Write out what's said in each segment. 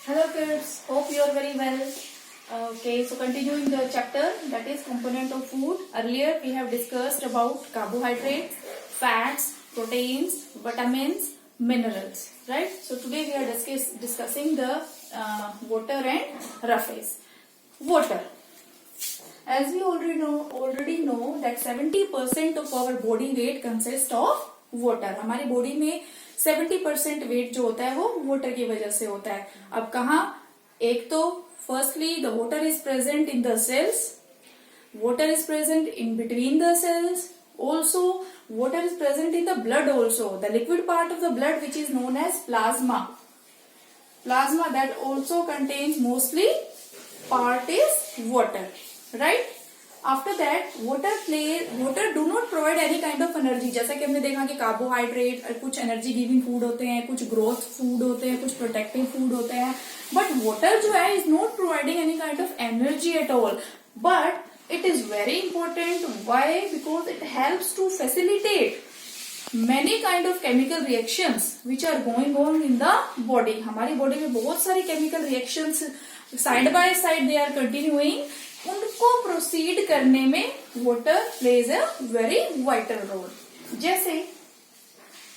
Hello kids, hope you are very well. Okay, so continuing the chapter that is component of food. Earlier we have discussed about carbohydrates, fats, proteins, vitamins, minerals, right? So today we are discussing the water and rough. Water. As we already know that 70% of our body weight consists of water. हमारी body में 70% wait जो होता है वो water की वजह से होता है. अब कहा, एक तो firstly the water is present in the cells, water is present in between the cells, also water is present in the blood also, the liquid part of the blood which is known as plasma that also contains mostly part is water, right? After that water do not provide any kind of energy. जैसा कि हमने देखा कि carbohydrate कुछ energy giving food होते हैं, कुछ growth food होते हैं, कुछ प्रोटेक्टिव फूड होते हैं, बट वाटर जो है is not providing any kind of energy at all. But it is very important. Why? Because it helps to facilitate many kind of chemical reactions which are going on in the body. हमारी body में बहुत सारी chemical reactions side by side they are continuing. उनको proceed करने में water plays a very vital role. जैसे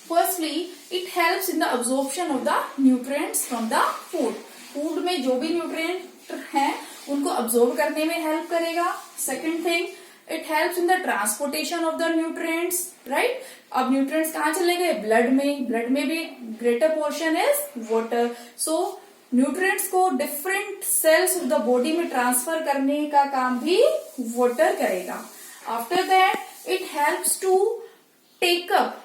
firstly it helps in the absorption of the nutrients from the food. Food में जो भी न्यूट्रिएंट हैं उनको अब्सॉर्ब करने में हेल्प करेगा. Second thing, it helps in the transportation of the nutrients, right? अब न्यूट्रिएंट्स कहाँ चले गए? ब्लड में. ब्लड में भी greater portion is water. So nutrients को different cells of the body में ट्रांसफर करने का काम भी वाटर करेगा. After that it helps to take up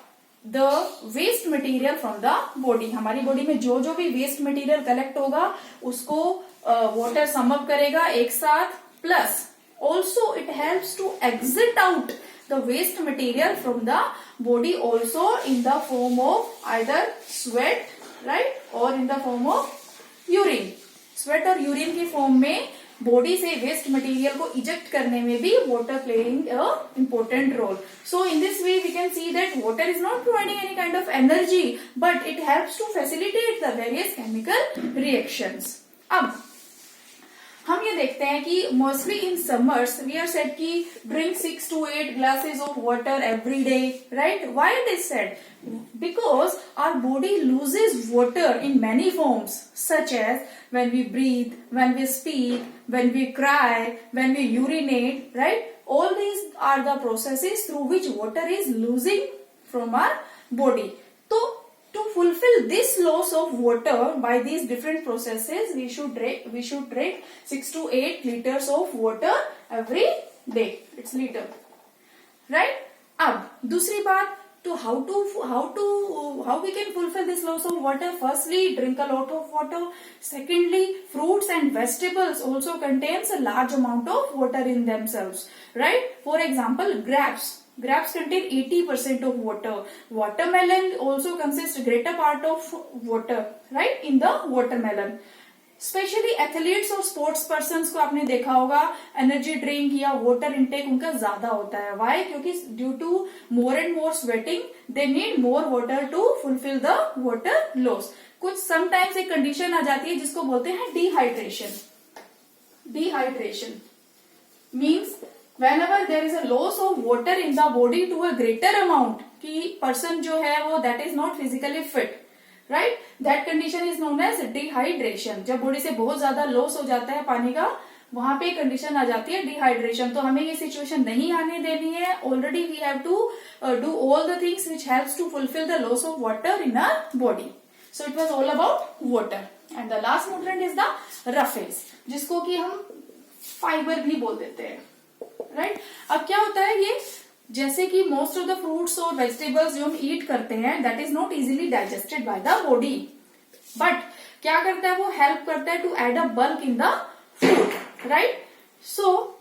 the waste material from the body. हमारी बॉडी में जो जो भी वेस्ट मटेरियल कलेक्ट होगा उसको वाटर सम अप करेगा एक साथ. Plus also it helps to exit out the waste material from the body also in the form of either sweat, right, और in the form of urine. Sweat और urine की फॉर्म में body से waste material को eject करने में भी water playing a important role. So in this way we can see that water is not providing any kind of energy but it helps to facilitate the various chemical reactions. अब हम ये देखते हैं कि mostly in summers we are said कि drink 6 to 8 glasses of water every day, right? Why it is said? Because our body loses water in many forms, such as when we breathe, when we speak, when we cry, when we urinate, right? All these are the processes through which water is losing from our body. So to fulfill this loss of water by these different processes, we should drink 6 to 8 liters of water every day. It's liter, right? अब दूसरी बात, तो how we can fulfill this loss of water? Firstly, drink a lot of water. Secondly, fruits and vegetables also contains a large amount of water in themselves, right? For example, grapes contain 80% of water. Watermelon also consists greater part of water, right, in the watermelon. Specially athletes और sports persons को आपने देखा होगा energy drink या water intake उनका ज्यादा होता है. वाई? क्योंकि due to more and more sweating they need more water to fulfil the water loss. कुछ समटाइम्स एक कंडीशन आ जाती है जिसको बोलते हैं dehydration. Dehydration means whenever there is a loss of water in the body to a greater amount, कि person जो है वो that is not physically fit, right? That condition is known as dehydration. जब बॉडी से बहुत ज्यादा loss हो जाता है पानी का, वहां पे कंडीशन आ जाती है डिहाइड्रेशन. तो हमें ये सिचुएशन नहीं आने देनी है. Already we have to do all the things which helps to fulfil the loss of water in our body. So it was all about water. And the last nutrient is the roughage, जिसको कि हम fibre भी बोल देते हैं, right? अब क्या होता है, ये जैसे कि मोस्ट ऑफ द फ्रूट्स और वेजिटेबल्स जो हम ईट करते हैं that is not easily digested by the body, but क्या करता है वो हेल्प करता है to add a bulk in the food, right? So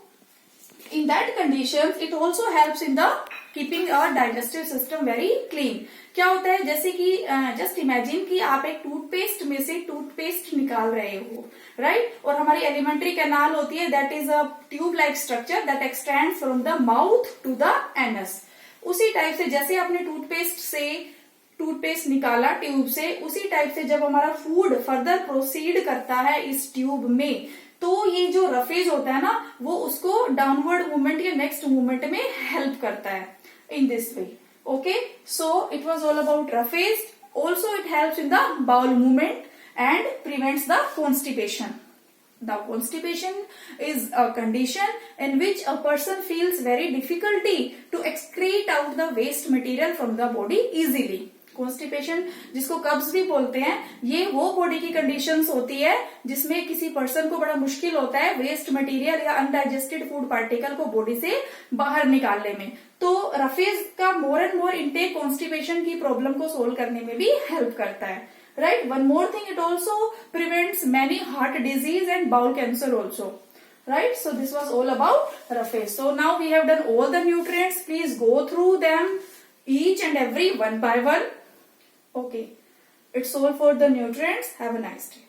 in that condition it also helps in the keeping our digestive system very clean. क्या होता है, जैसे कि जस्ट इमेजिन कि आप एक टूथपेस्ट में से टूथपेस्ट निकाल रहे हो, राइट? और हमारी एलिमेंट्री कैनाल होती है that is a tube like structure that extend from the mouth to the anus. उसी टाइप से जैसे आपने टूथपेस्ट से टूथपेस्ट निकाला ट्यूब से, उसी टाइप से जब हमारा फूड फर्दर प्रोसीड करता है इस ट्यूब में, तो ये जो रफेज होता है ना, वो उसको डाउनवर्ड मूवमेंट या नेक्स्ट मूवमेंट में हेल्प करता है इन this way. Okay, so it was all about roughage. Also it helps in the bowel movement and prevents the constipation. Now constipation is a condition in which a person feels very difficulty to excrete out the waste material from the body easily. Constipation जिसको कब्ज भी बोलते हैं, ये वो body की conditions होती है जिसमें किसी पर्सन को बड़ा मुश्किल होता है वेस्ट मटेरियल या अनडाइजेस्टेड फूड पार्टिकल को बॉडी से बाहर निकालने में. तो रफेज का मोर एंड मोर इनटेक कॉन्स्टिपेशन की प्रॉब्लम को सोल्व करने में भी हेल्प करता है. Right, one more thing, it also prevents many heart disease and bowl cancer also. Right, so this was all about roughage. So now we have done all the nutrients. Please go through them each and every one by one. Okay, it's all for the nutrients. Have a nice day.